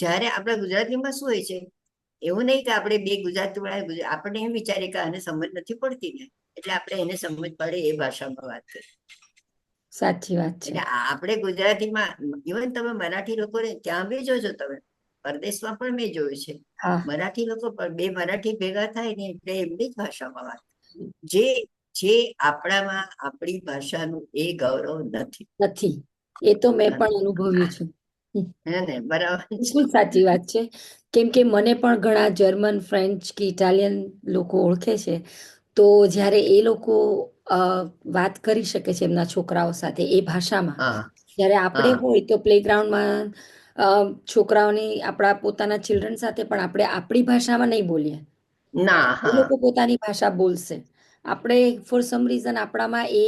જયારે આપણા ગુજરાતીમાં શું હોય છે, એવું નહીં કે આપણે બે ગુજરાતી વાળા આપણે એમ વિચારીએ કે આને સમજ નથી પડતી ને એટલે આપણે એને સમજ પડે એ ભાષામાં વાત કરીએ. સાચી વાત છે. એટલે આપણે ગુજરાતીમાં, ઇવન તમે મરાઠી લોકોને ત્યાં બી જોજો, તમે પરદેશમાં પણ મેં જોયું છે, હા. મરાઠી લોકો પણ બે મરાઠી ભેગા થાય ને એટલે એમની જ ભાષામાં વાત, જે જે આપણામાં આપણી ભાષાનું એ ગૌરવ નથી. નથી. એ તો મેં પણ અનુભવ્યું છે. હે ને, બરાબર છે. બિલકુલ સાચી વાત છે. કેમ કે મને પણ ઘણા જર્મન, ફ્રેન્ચ કે ઇટાલિયન લોકો ઓળખે છે. તો જ્યારે એ લોકો વાત કરી શકે છે એમના છોકરાઓ સાથે એ ભાષામાં, હા જ્યારે આપણે હા હોય તો પ્લેગ્રાઉન્ડમાં છોકરાઓની, આપણા પોતાના ચિલ્ડ્રન સાથે પણ આપણે આપણી ભાષામાં નહીં બોલીએ. ના, એ હા, લોકો પોતાની ભાષા બોલશે. આપણે ફોર સમ રીઝન આપણામાં એ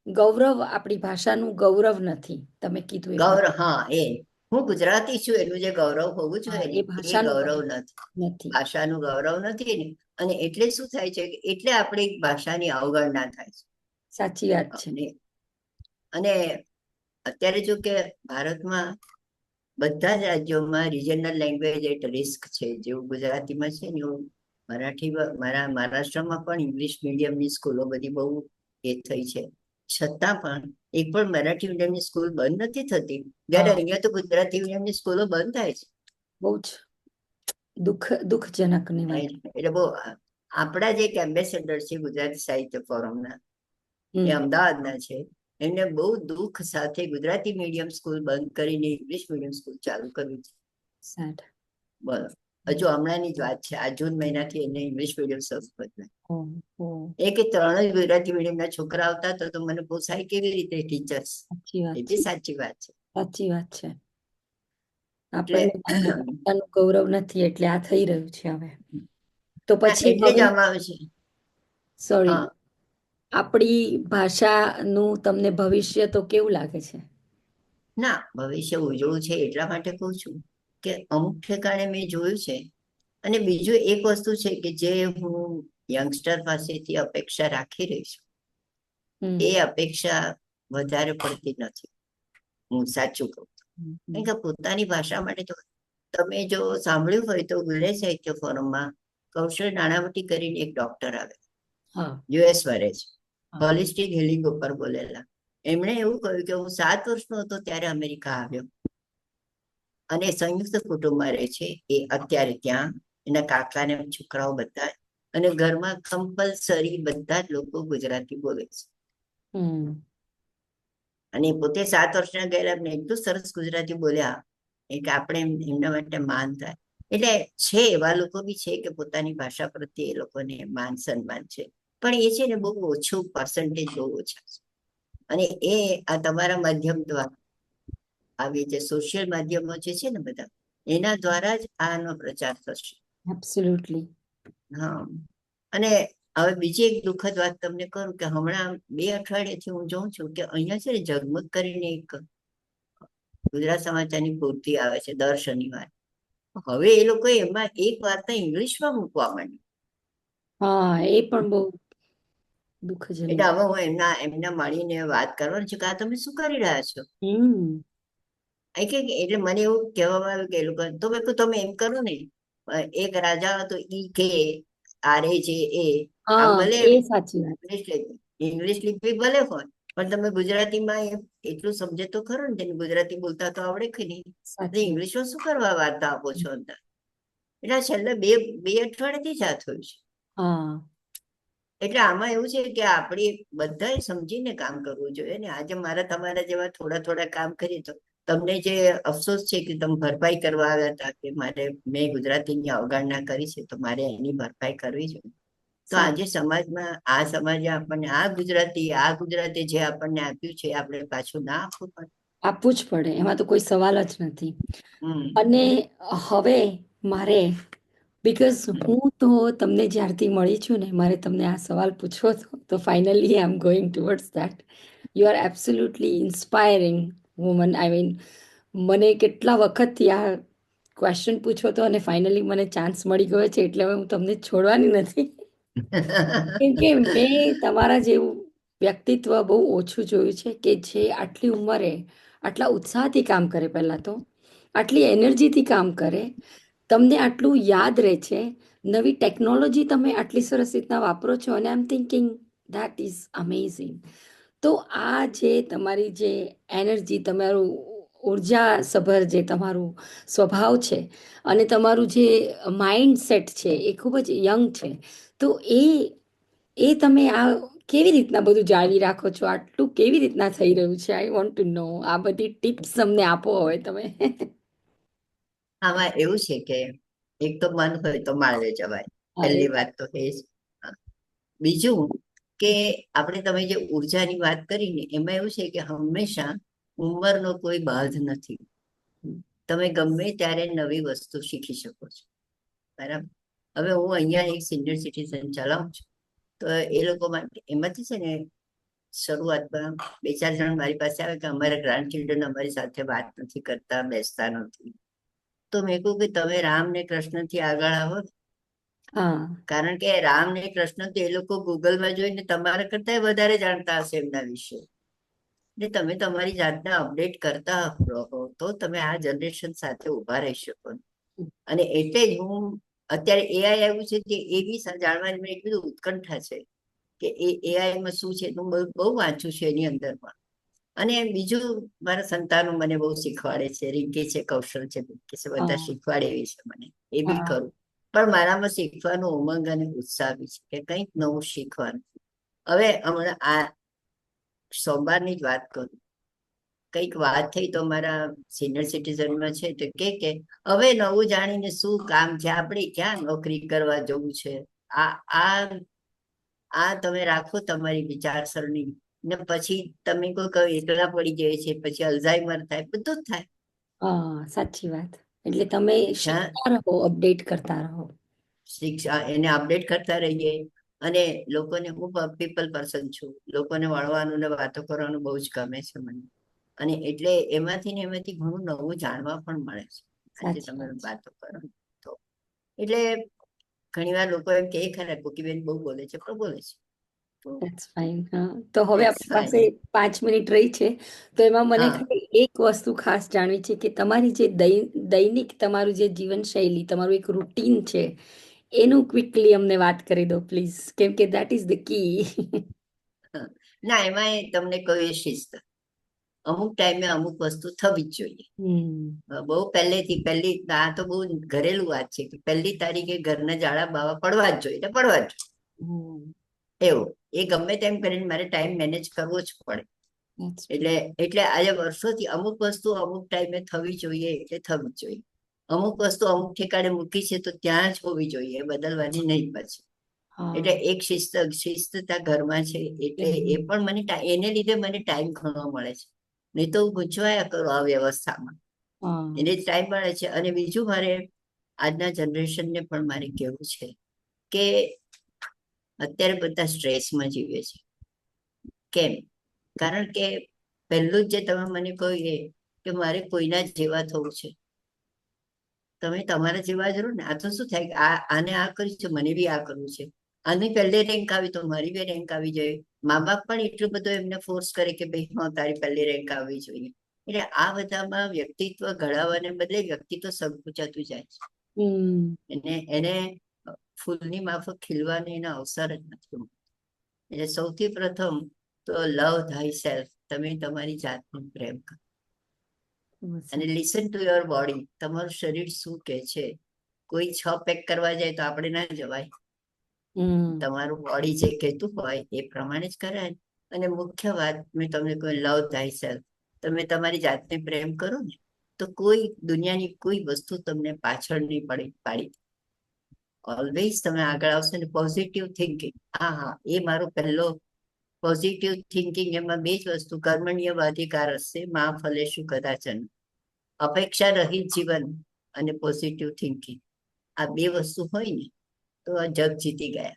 ગૌરવ, આપણી ભાષાનું ગૌરવ નથી. તમે કીધું એ ગૌરવ, હા, એ હું ગુજરાતી છું એનું જે ગૌરવ હોવું હા, જોઈએ ને એ એ ભાષાનું ગૌરવ ગૌરવ નથી. નથી. ભાષાનું ગૌરવ નથી ને, અને એટલે શું થાય છે કે એટલે આપણી ભાષાની અવગણના થાય છે. સાચી વાત છે. અને અત્યારે જો કે ભારતમાં બધા જ રાજ્યોમાં રિજનલ લેંગ્વેજ એટ રિસ્ક છે. જેવું ગુજરાતીમાં છે ને એવું મહારાષ્ટ્રમાં પણ ઇંગ્લિશ મીડિયમની સ્કૂલો બધી બહુ એ થઈ છે. છતાં પણ એક પણ મરાઠી મીડિયમની સ્કૂલ બંધ નથી થતી, જ્યારે હા, અહીંયા તો ગુજરાતી મીડિયમની સ્કૂલો બંધ થાય છે. બહુ જ દુઃખજનકની વાત. એટલે બહુ, આપણા જે એક એમ્બેસેડર છે ગુજરાતી સાહિત્ય ફોરમના, એ હમ. અમદાવાદના છે. એમને બહુ દુઃખ સાથે ગુજરાતી મીડિયમ સ્કૂલ બંધ કરીને ઇંગ્લિશ મીડિયમ સ્કૂલ ચાલુ કરવી છે. સેડ. બોલો, હજુ હમણાંની જ વાત છે, આ જૂન મહિનાથી એને ઇંગ્લિશ મીડિયમ શરૂ કર્યું. એક ત્રણ જ ગુજરાતી મીડિયમના છોકરા આવતા હતા, તો મને પોસાય કેવી રીતે ટીચર્સ? સાચી વાત એ છે. બી સાચી વાત છે. સાચી વાત છે. એટલે આપણને પોતાનું ગૌરવ નથી એટલે આ થઈ રહ્યું છે હવે. તો ના, પછી એટલે જ હવે, આમાં આવે છે. સોરી, હા, આપણી ભાષાનું તમને ભવિષ્ય તો કેવું લાગે છે? ના, ભવિષ્ય ઉજળું છે એટલા માટે કહું છું કે અમુક ઠેકાણે મેં જોયું છે. અને બીજું એક વસ્તુ છે કે જે હું યંગસ્ટર પાસેથી અપેક્ષા રાખી રહી છું, એ હમ. અપેક્ષા વધારે પડતી નથી, હું સાચું કહું. કારણ કે પોતાની ભાષા માટે તો તમે જો સાંભળ્યું હોય તો ગુજરાત સાહિત્ય ફોરમમાં કૌશલ નાણાવટી કરીને એક ડોક્ટર આવે, હા. યુએસ વરે છે, હા. હોલિસ્ટિક હિલિંગ ઉપર બોલેલા. એમણે એવું કહ્યું કે હું 7 વર્ષનો હતો ત્યારે અમેરિકા આવ્યો, અને સંયુક્ત કુટુંબમાં રહે છે એ અત્યારે ત્યાં એના કાકા ને છોકરાઓ બધા જ. અને ઘરમાં કમ્પલસરી બધા જ લોકો ગુજરાતી બોલે છે. હમ અને પોતે 7 વર્ષના ગયેલા ને એટલું સરસ ગુજરાતી બોલ્યા કે આપણે એમના માટે માન થાય. એટલે છે એવા લોકો બી છે કે પોતાની ભાષા પ્રત્યે એ લોકોને માન સન્માન છે, પણ એ છે ને બહુ ઓછું પર્સન્ટેજ, બહુ ઓછા છે. અને એ આ તમારા માધ્યમ દ્વારા, આવી જે સોશિયલ માધ્યમો જે છે ને બધા, એના દ્વારા જ આનો પ્રચાર થશે. એબ્સોલ્યુટલી. હા. અને હવે બીજી એક દુઃખદ વાત તમને કરું કે હમણાં 2 અઠવાડિયાથી હું જોઉં છું કે અહીંયા છે ને ઝગમગ કરીને એક ગુજરાત સમાચારની પૂર્તિ આવે છે દર શનિવારે. હવે એ લોકો એમાં એક વાર્તા ઇંગ્લિશમાં મૂકવા માંડી. હા, એ પણ બહુ એટલે દુઃખજનક. હવે હું એમના મળીને વાત કરવાની છું કે આ તમે શું કરી રહ્યા છો. હમ એટલે મને એવું કહેવામાં આવ્યું કે એ લોકો તો મેં કીધું તમે એમ કરો ને, એક રાજા હતો ઈ કે RAJA, આમ હા, ભલે એ સાચી વાત. ઇંગ્લિશ લિપિ ભલે હોય, પણ તમે ગુજરાતીમાં એટલું સમજે તો ખરું ને, તેને ગુજરાતી બોલતા તો આવડે કે નહીં. સાચી વાત. ઇંગ્લિશમાં શું કરવા વાર્તા આપો છો અંદર. એટલે આ છેલ્લા બે અઠવાડિયાથી જ આ થયું છે. હા, એટલે આમાં એવું છે કે આપણે બધાએ સમજીને કામ કરવું જોઈએ ને. આજે મારા તમારા જેવા થોડા થોડા કામ કરીએ તો તમને જે અફસોસ છે કે તમે ભરપાઈ કરવા આવ્યા હતા કે મેં ગુજરાતીની અવગણના કરી છે તો મારે એની ભરપાઈ કરવી જોઈએ. તો સાચું. આજે સમાજમાં આ સમાજે આપણને આ ગુજરાતી જે આપણને આપ્યું છે આપણે પાછું ના આપવું પડે. આપવું જ પડે, એમાં તો કોઈ સવાલ જ નથી. હમ અને હવે મારે, બીકોઝ હમ. હું તો તમને જ્યારથી મળી છું ને, મારે તમને આ સવાલ પૂછવો હતો, તો finally I am going towards that. You are absolutely inspiring woman. I mean, મને કેટલા વખતથી આ ક્વેશ્ચન પૂછવો હતો અને ફાઇનલી મને ચાન્સ મળી ગયો છે, એટલે હવે હું તમને છોડવાની નથી. કેમ કે મેં તમારા જેવું વ્યક્તિત્વ બહુ ઓછું જોયું છે કે જે આટલી ઉંમરે આટલા ઉત્સાહથી કામ કરે, પહેલા તો આટલી એનર્જીથી કામ કરે, તમને આટલું યાદ રહે છે, નવી ટેકનોલોજી તમે આટલી સરસ રીતના વાપરો છો, અને આઈ એમ થિંકિંગ ધેટ ઇઝ અમેઝિંગ. તો આ જે તમારી જે એનર્જી, તમારું ઉર્જા સભર જે તમારું સ્વભાવ છે, અને તમારું જે માઇન્ડ સેટ છે, એ ખૂબ જ યંગ છે. તો એ તમે આ કેવી રીતના બધું જાળવી રાખો છો? આટલું કેવી રીતના થઈ રહ્યું છે? આઈ વોન્ટ ટુ નો. આ બધી ટિપ્સ અમને આપો હવે તમે. આમાં એવું છે કે એક તો મન હોય તો માળવે જવાય, અરે પહેલી વાહ. વાત તો એ જ. બીજું કે આપણે તમે જે ઉર્જાની વાત કરી ને, એમાં એવું છે કે હંમેશા ઉંમરનો કોઈ બાધ નથી. તમે ગમે ત્યારે નવી વસ્તુ શીખી શકો છો. બરાબર. હવે હું અહીંયા એક સિનિયર સિટીઝન ચલાવું છું, તો એ લોકો માટે એમાંથી છે ને શરૂઆતમાં 2-4 જણ મારી પાસે આવે કે અમારા ગ્રાન્ડ ચિલ્ડ્રન અમારી સાથે વાત નથી કરતા, બેસતા નથી. તો મેં કહ્યું કે તમે રામ ને કૃષ્ણ થી આગળ આવો, હા, કારણ કે રામ ને કૃષ્ણ તો એ લોકો ગૂગલમાં જોઈને તમારા કરતા વધારે જાણતા હશે એમના વિશે. એટલે તમે તમારી જાતને અપડેટ કરતા રહો તો તમે આ જનરેશન સાથે ઉભા રહી શકો. અને એટલે જ હું અત્યારે AI આવ્યું છે કે એ બી જાણવાની મને એટલી બધી ઉત્કંઠા છે કે એઆઈમાં શું છે, હું બહુ વાંચું છું એની અંદરમાં. અને બીજું, મારા સંતાનો મને બહુ શીખવાડે છે, રિંકી છે, કૌશલ છે, પિંકી છે, બધા હા, શીખવાડે એવી છે મને, એ બી હા, કરું. પણ મારામાં શીખવાનો ઉમંગ અને ઉત્સાહ બી છે કે કંઈક નવું શીખવાનું. હવે હમણાં આ સોમવારની જ વાત કરું, કંઈક વાત થઈ તો મારા સિનિયર સિટીઝનમાં છે તો કે હવે નવું જાણીને શું કામ છે, આપણે ક્યાં નોકરી કરવા જવું છે. આ આ આ તમે રાખો તમારી વિચારસરણી, ને પછી તમે કોઈ એકલા પડી જાય છે, પછી અલ્ઝાઈમર થાય, બધું જ થાય. હા, સાચી વાત. એટલે તમે જ્યાં શીખતા રહો, અપડેટ કરતા રહો. શિક્ષા એને અપડેટ કરતા રહીએ. અને લોકોને, હું પીપલ પર્સન છું, લોકોને મળવાનું ને વાતો કરવાનું બહુ જ ગમે છે મને. અને એટલે એમાંથી ને એમાંથી ઘણું નવું જાણવા પણ મળે છે. આજે સાચી તમે વાત છે. વાતો કરો તો એટલે ઘણી વાર લોકો એમ કે ખરા કોકીબેન બહુ બોલે છે, પણ બોલે છે તો ધેટ્સ ફાઇન. હા, તો હવે ઇટ્સ આપણી પાસે ફાઇન. 5 મિનિટ રહી છે, તો એમાં મને હા. ખાલી એક વસ્તુ ખાસ જાણવી છે કે તમારી જે દૈનિક તમારું જે જીવનશૈલી, તમારું એક રૂટીન છે, એનું ક્વિકલી અમને વાત કરી દો પ્લીઝ, કેમ કે દેટ ઇઝ ધ કી. ના, એમાં તમને કહ્યું એ શિસ્ત. અમુક ટાઈમે અમુક વસ્તુ થવી જ જોઈએ. બહુ પહેલી આ તો બહુ ઘરેલું વાત છે કે 1 તારીખે ઘરના જાળા બાવા પડવા જ જોઈએ એટલે પડવા જ જોઈએ એવું. એ ગમે તેમ કરીને મારે ટાઈમ મેનેજ કરવો જ પડે. એટલે આજે વર્ષોથી અમુક વસ્તુ અમુક ટાઈમે થવી જોઈએ એટલે થવી જ જોઈએ. અમુક વસ્તુ અમુક ઠેકાણે મૂકી છે તો ત્યાં જ હોવી જોઈએ, બદલવાની નહીં પછી. એટલે એક શિસ્તતા ઘરમાં છે એટલે એ પણ મને એને લીધે મને ટાઈમ ઘણો મળે છે. નહીં તો હું ગૂંચવાયા કરું આ વ્યવસ્થામાં. એને જ ટાઈમ મળે છે. અને બીજું મારે આજના જનરેશનને પણ મારે કહેવું છે કે અત્યારે બધા સ્ટ્રેસમાં જીવે છે. કેમ? કારણ કે પહેલું જ જે તમે મને કહ્યું એ કે મારે કોઈના જેવા થવું છે. તમે તમારા જેવા જ રહો ને. આ તો શું થાય કે આને આ કર્યું છે, મને બી આ કરવું છે. આની પહેલે રેન્ક આવી તો મારી બી રેન્ક આવી જાય. મા બાપ પણ એટલું બધું એમને ફોર્સ કરે કે ભાઈ હા તારી પહેલી રેન્ક આવવી જોઈએ. એટલે આ બધામાં વ્યક્તિત્વ ઘડાવાને બદલે વ્યક્તિત્વ સંકુચાતું જાય છે. એને ફૂલની માફક ખીલવાનો એનો અવસર જ નથી મળતો. એટલે સૌથી પ્રથમ તો લવ થાય સેલ્ફ. તમે તમારી જાતને પ્રેમ કરો અને લિસન ટુ યોર બોડી. તમારું શરીર શું કે છે. કોઈ 6 પેક કરવા જાય તો આપણે ના જવાય. તમારું બોડી જે કહેતું હોય એ પ્રમાણે જ કરાય. અને મુખ્ય વાત મેં તમને કહ્યું લવ થાય સેલ્ફ. તમે તમારી જાતને પ્રેમ કરો ને તો કોઈ દુનિયાની કોઈ વસ્તુ તમને પાછળ નહીં પાડી. ઓલવેઝ તમે આગળ આવશો ને. પોઝિટિવ થિંકિંગ, હા એ મારો પહેલો પોઝિટિવ થિંકિંગ. એમાં 2 જ વસ્તુ, કર્મણ્યવાધિકાર હશે મા ફલેશુ કદાચન. અપેક્ષા રહિત જીવન અને પોઝિટિવ થિંકિંગ, આ 2 વસ્તુ હોય ને તો આ જગ જીતી ગયા.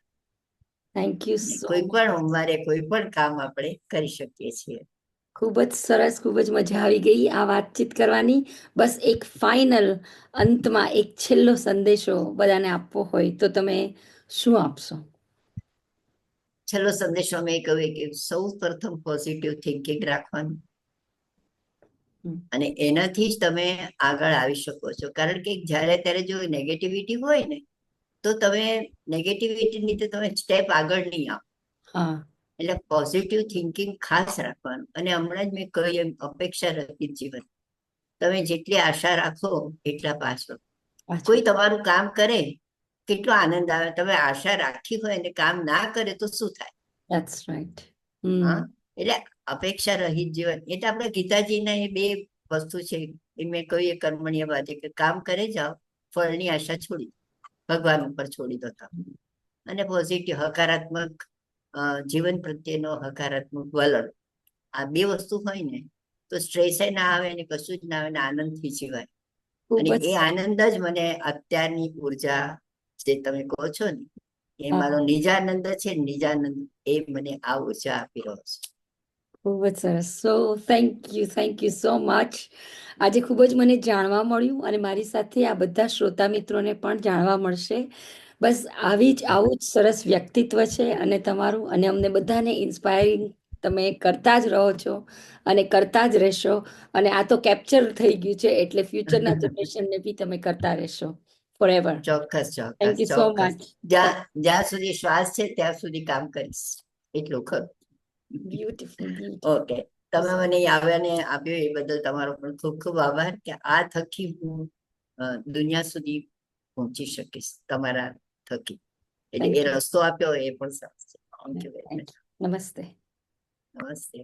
થેન્ક યુ સો કોઈ મચ. પણ ઉંમરે કોઈ પણ કામ આપણે કરી શકીએ છીએ. ખૂબ જ સરસ, ખૂબ જ મજા આવી ગઈ આ વાતચીત કરવાની. બસ એક ફાઇનલ અંતમાં એક છેલ્લો સંદેશો બધાને આપવો હોય તો તમે શું આપશો? છેલ્લો સંદેશો મેં કહ્યું કે સૌ પ્રથમ પોઝિટિવ થિંકિંગ રાખવાનું અને એનાથી જ તમે આગળ આવી શકો છો. કારણ કે જ્યારે ત્યારે જો નેગેટિવિટી હોય ને તો તમે નેગેટિવિટીની તો તમે સ્ટેપ આગળ નહીં આવો. એટલે પોઝિટિવ થિંકિંગ ખાસ રાખવાનું. અને હમણાં જ મેં કહ્યું એમ અપેક્ષા રહિત જીવન. તમે જેટલી આશા રાખો એટલા પાછળ. કોઈ તમારું કામ કરે કેટલો આનંદ આવે. તમે આશા રાખી હોય અને કામ ના કરે તો શું થાય? That's right. હા, એટલે અપેક્ષા રહિત જીવન એટલે આપણે ગીતાજીના એ 2 વસ્તુ છે. એ મેં કહ્યું એ કર્મણ્યવાદી કે કામ કરે જાઓ, ફળની આશા છોડી ભગવાન ઉપર છોડી દો તમે. અને પોઝિટિવ હકારાત્મક જીવન પ્રત્યેનો હકારાત્મક વલણ, આ 2 વસ્તુ હોય ને તો સ્ટ્રેસ ના આવે ને કશું જ ના આવે ને આનંદથી જીવાય. અને એ આનંદ જ મને અત્યારની ઉર્જા જે તમે કહો છો ને એ મારો નિજાનંદ છે. નિજાનંદ એ મને આ ઉર્જા આપી રહ્યો છે. ખૂબ જ સરસ. So thank you so much. આજે ખૂબ જ મને જાણવા મળ્યું અને મારી સાથે આ બધા શ્રોતા મિત્રોને પણ જાણવા મળશે. બસ આવું જ સરસ વ્યક્તિત્વ છે અને તમારું, અને અમને બધાને ઇન્સ્પાયરિંગ તમે કરતા જ રહો છો અને કરતા જ રહેશો. અને આ તો કેપ્ચર થઈ ગયું છે એટલે ફ્યુચરના જનરેશનને બી તમે કરતા રહેશો ફોર એવર. ચોક્કસ થેન્ક ચોક્કસ યુ સો ચોક્કસ. મચ. જ્યાં સુધી શ્વાસ છે ત્યાં સુધી કામ કરીશ એટલું ખરું. બ્યુટીફુલ. ઓકે, તમે મને આવ્યાને આપ્યો એ બદલ તમારો પણ ખૂબ ખૂબ આભાર કે આ થકી હું દુનિયા સુધી પહોંચી શકીશ તમારા થકી. એટલે એ રસ્તો આપ્યો એ પણ સરસ છે. Thank you very much. નમસ્તે. નમસ્તે.